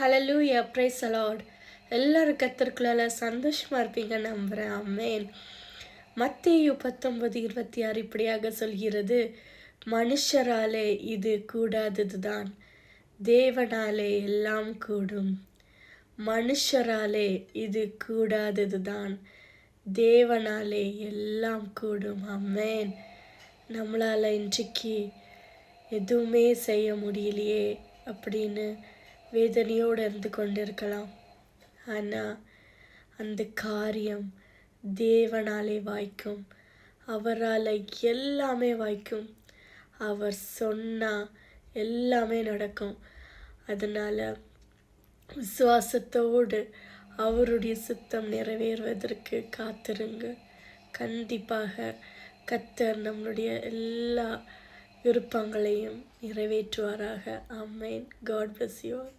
Hallelujah praise the lord. எல்லாரும் கர்த்தருக்குள்ள சந்தோஷமா இருப்பீங்க நம்புறேன். ஆமென். மத்தேயு 19:26 இப்படியாக சொல்கிறது, மனுஷராலே இது கூடாததுதான், தேவனாலே எல்லாம் கூடும். மனுஷராலே இது கூடாததுதான், தேவனாலே எல்லாம் கூடும். ஆமென். நம்மளால இன்றைக்கு எதுவுமே செய்ய முடியலையே அப்படின்னு வேதனையோடு இருந்து கொண்டிருக்கலாம். ஆனால் அந்த காரியம் தேவனாலே வாய்க்கும். அவரால் எல்லாமே வாய்க்கும். அவர் சொன்னால் எல்லாமே நடக்கும். அதனால் விசுவாசத்தோடு அவருடைய சித்தம் நிறைவேறுவதற்கு காத்திருங்க. கண்டிப்பாக கர்த்தர் நம்முடைய எல்லா விருப்பங்களையும் நிறைவேற்றுவாராக. ஆமென். God bless you all.